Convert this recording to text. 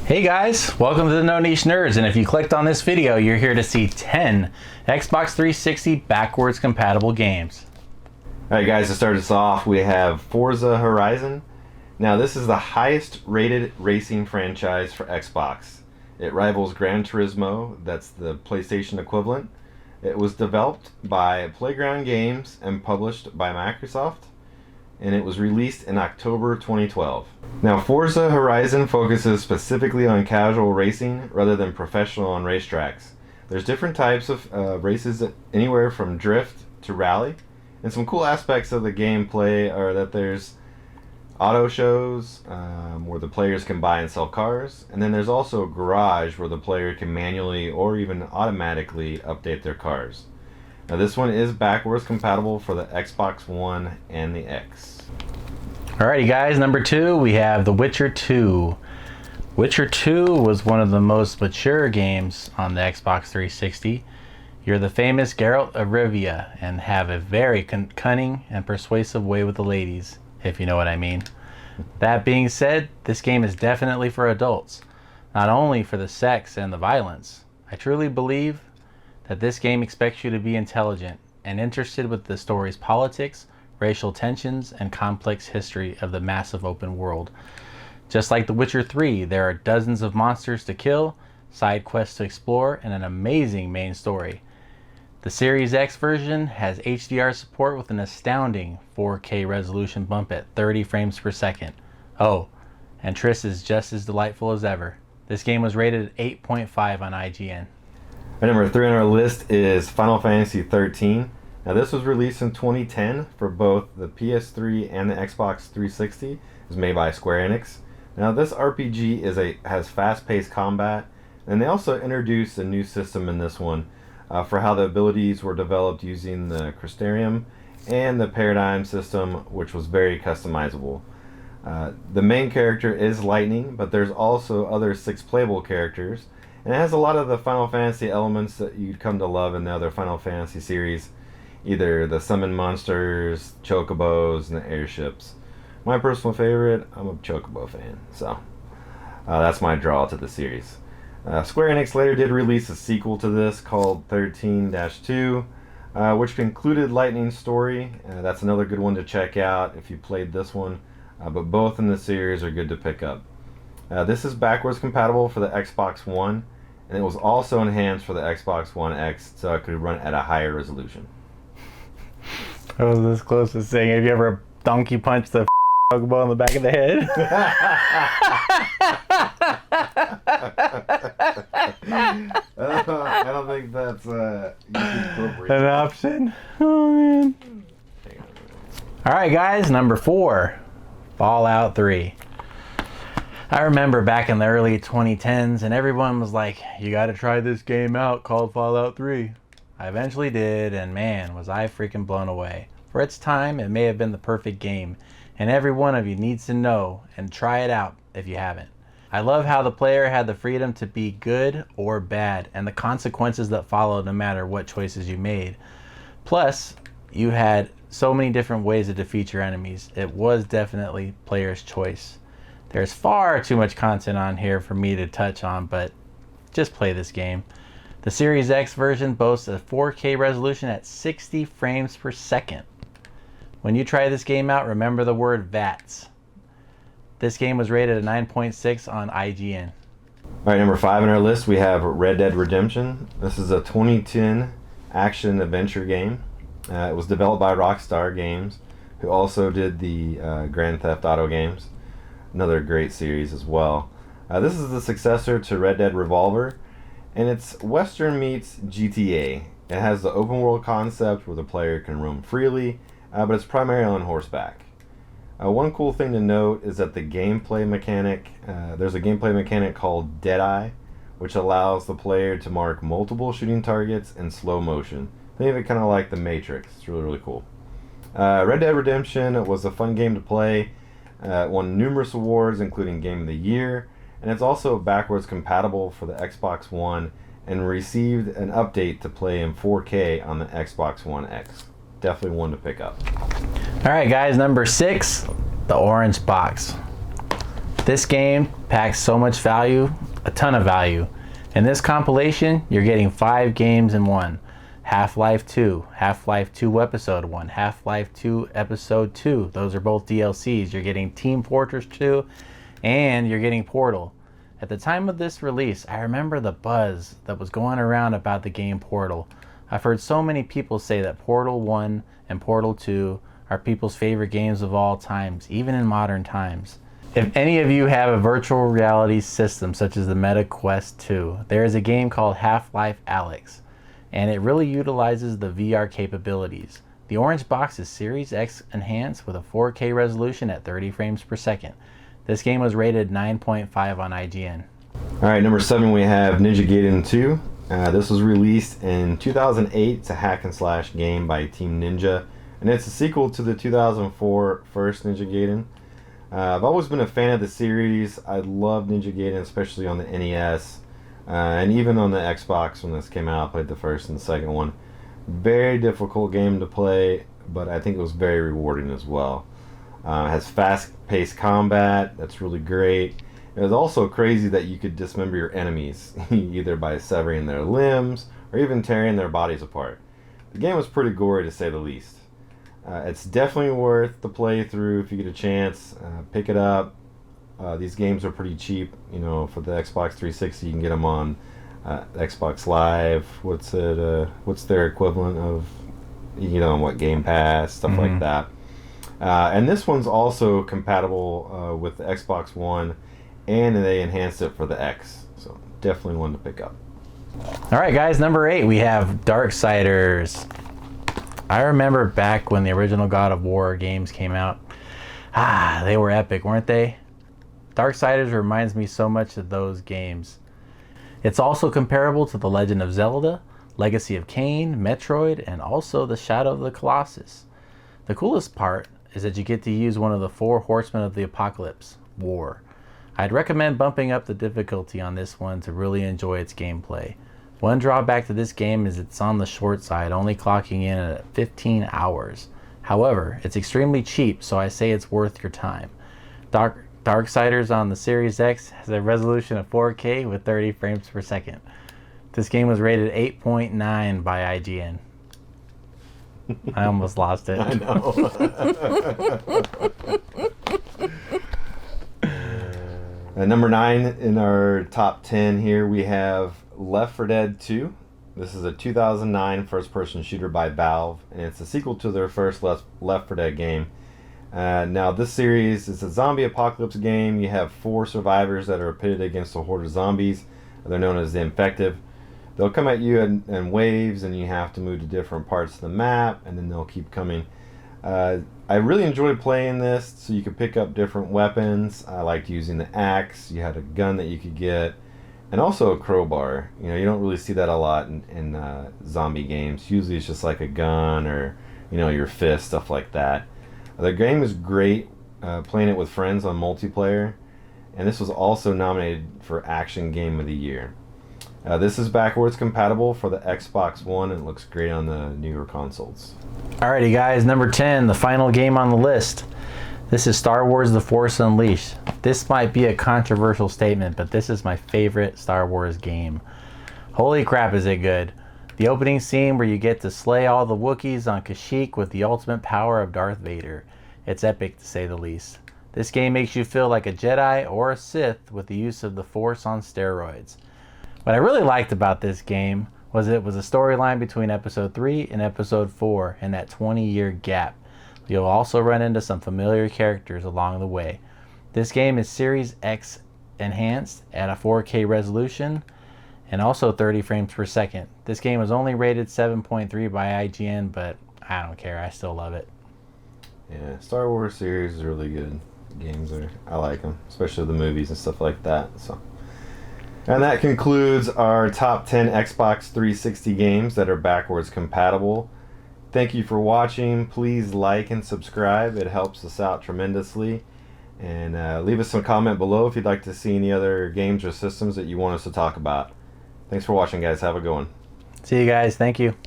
Hey guys, welcome to the No Niche Nerds, and if you clicked on this video, you're here to see 10 Xbox 360 backwards compatible games. Alright guys, to start us off, we have Forza Horizon. Now this is the highest rated racing franchise for Xbox. It rivals Gran Turismo, that's the PlayStation equivalent. It was developed by Playground Games and published by Microsoft, and it was released in October 2012. Now Forza Horizon focuses specifically on casual racing rather than professional on racetracks. There's different types of races, anywhere from drift to rally, and some cool aspects of the gameplay are that there's auto shows where the players can buy and sell cars, and then there's also a garage where the player can manually or even automatically update their cars. Now this one is backwards compatible for the Xbox One and the X. Alrighty guys, number 2, we have The Witcher 2. Witcher 2 was one of the most mature games on the Xbox 360. You're the famous Geralt of Rivia and have a very cunning and persuasive way with the ladies, if you know what I mean. That being said, this game is definitely for adults, not only for the sex and the violence. I truly believe that this game expects you to be intelligent and interested with the story's politics, racial tensions, and complex history of the massive open world. Just like The Witcher 3, there are dozens of monsters to kill, side quests to explore, and an amazing main story. The Series X version has HDR support with an astounding 4K resolution bump at 30 frames per second. Oh, and Triss is just as delightful as ever. This game was rated at 8.5 on IGN. Number 3 on our list is Final Fantasy 13. Now this was released in 2010 for both the PS3 and the Xbox 360. It was made by Square Enix. Now this RPG has fast-paced combat, and they also introduced a new system in this one for how the abilities were developed using the Crystarium and the Paradigm system, which was very customizable. The main character is Lightning, but there's also other 6 playable characters, and it has a lot of the Final Fantasy elements that you'd come to love in the other Final Fantasy series, either the summon monsters, chocobos, and the airships. My personal favorite, I'm a chocobo fan, so that's my draw to the series. Square Enix later did release a sequel to this called 13-2, which concluded Lightning's story. That's another good one to check out if you played this one, but both in the series are good to pick up. This is backwards compatible for the Xbox One, and it was also enhanced for the Xbox One X, so it could run at a higher resolution. I was this close to saying, have you ever donkey punched the chocobo on the back of the head? I don't think that's appropriate. An option? Oh man. Alright guys, number 4, Fallout 3. I remember back in the early 2010s and everyone was like, you gotta try this game out called Fallout 3. I eventually did, and man, was I freaking blown away. For its time, it may have been the perfect game, and every one of you needs to know and try it out if you haven't. I love how the player had the freedom to be good or bad, and the consequences that followed no matter what choices you made. Plus, you had so many different ways to defeat your enemies. It was definitely player's choice. There's far too much content on here for me to touch on, but just play this game. The Series X version boasts a 4K resolution at 60 frames per second. When you try this game out, remember the word VATS. This game was rated at 9.6 on IGN. Alright, number 5 on our list, we have Red Dead Redemption. This is a 2010 action-adventure game. It was developed by Rockstar Games, who also did the Grand Theft Auto games. Another great series as well. This is the successor to Red Dead Revolver, and it's Western meets GTA. It has the open world concept where the player can roam freely, but it's primarily on horseback. One cool thing to note is that the gameplay mechanic, there's a gameplay mechanic called Deadeye, which allows the player to mark multiple shooting targets in slow motion. Think of it kind of like the Matrix. It's really, really cool. Red Dead Redemption was a fun game to play. It won numerous awards, including Game of the Year, and it's also backwards compatible for the Xbox One and received an update to play in 4K on the Xbox One X. Definitely one to pick up. Alright guys, number 6, the orange box. This game packs so much value, a ton of value. In this compilation, you're getting 5 games in one. Half-Life 2, Half-Life 2 Episode 1, Half-Life 2 Episode 2. Those are both DLCs. You're getting Team Fortress 2, and you're getting Portal. At the time of this release, I remember the buzz that was going around about the game Portal. I've heard so many people say that Portal 1 and Portal 2 are people's favorite games of all times, even in modern times. If any of you have a virtual reality system such as the Meta Quest 2, there is a game called Half-Life Alyx, and it really utilizes the VR capabilities. The orange box is Series X enhanced with a 4K resolution at 30 frames per second. This game was rated 9.5 on IGN. Alright, number 7 we have Ninja Gaiden 2. This was released in 2008. It's a hack and slash game by Team Ninja, and it's a sequel to the 2004 first Ninja Gaiden. I've always been a fan of the series. I love Ninja Gaiden, especially on the NES, and even on the Xbox when this came out. I played the first and the second one. Very difficult game to play, but I think it was very rewarding as well. It has fast-paced combat that's really great. It was also crazy that you could dismember your enemies, either by severing their limbs or even tearing their bodies apart. The game was pretty gory to say the least. It's definitely worth the playthrough if you get a chance. Pick it up. These games are pretty cheap. You know, for the Xbox 360, you can get them on Xbox Live. What's their equivalent of? You can get them on what, Game Pass, stuff like that. And this one's also compatible with the Xbox One, and they enhanced it for the X. So definitely one to pick up. All right, guys, number 8, we have Darksiders. I remember back when the original God of War games came out. They were epic, weren't they? Darksiders reminds me so much of those games. It's also comparable to The Legend of Zelda, Legacy of Kain, Metroid, and also the Shadow of the Colossus. The coolest part is that you get to use one of the 4 horsemen of the apocalypse, War. I'd recommend bumping up the difficulty on this one to really enjoy its gameplay. One drawback to this game is it's on the short side, only clocking in at 15 hours. However, it's extremely cheap, so I say it's worth your time. Darksiders on the Series X has a resolution of 4K with 30 frames per second. This game was rated 8.9 by IGN. I almost lost it. I know. Number 9 in our top 10 here, we have Left 4 Dead 2. This is a 2009 first-person shooter by Valve, and it's a sequel to their first Left 4 Dead game. Now, this series is a zombie apocalypse game. You have 4 survivors that are pitted against a horde of zombies. They're known as the Infective. They'll come at you in waves, and you have to move to different parts of the map, and then they'll keep coming. I really enjoyed playing this, so you could pick up different weapons. I liked using the axe. You had a gun that you could get, and also a crowbar. You know, you don't really see that a lot in zombie games. Usually it's just like a gun or, you know, your fist, stuff like that. The game is great, playing it with friends on multiplayer, and this was also nominated for Action Game of the Year. This is backwards compatible for the Xbox One, and it looks great on the newer consoles. Alrighty, guys, number 10, the final game on the list. This is Star Wars The Force Unleashed. This might be a controversial statement, but this is my favorite Star Wars game. Holy crap, is it good. The opening scene where you get to slay all the Wookiees on Kashyyyk with the ultimate power of Darth Vader. It's epic, to say the least. This game makes you feel like a Jedi or a Sith with the use of the Force on steroids. What I really liked about this game was it was a storyline between Episode 3 and Episode 4 in that 20-year gap. You'll also run into some familiar characters along the way. This game is Series X enhanced at a 4K resolution and also 30 frames per second. This game was only rated 7.3 by IGN, but I don't care. I still love it. Yeah, Star Wars series is really good. Games I like them, especially the movies and stuff like that. So. And that concludes our top 10 Xbox 360 games that are backwards compatible. Thank you for watching. Please like and subscribe. It helps us out tremendously. And leave us some comment below if you'd like to see any other games or systems that you want us to talk about. Thanks for watching, guys. Have a good one. See you guys. Thank you.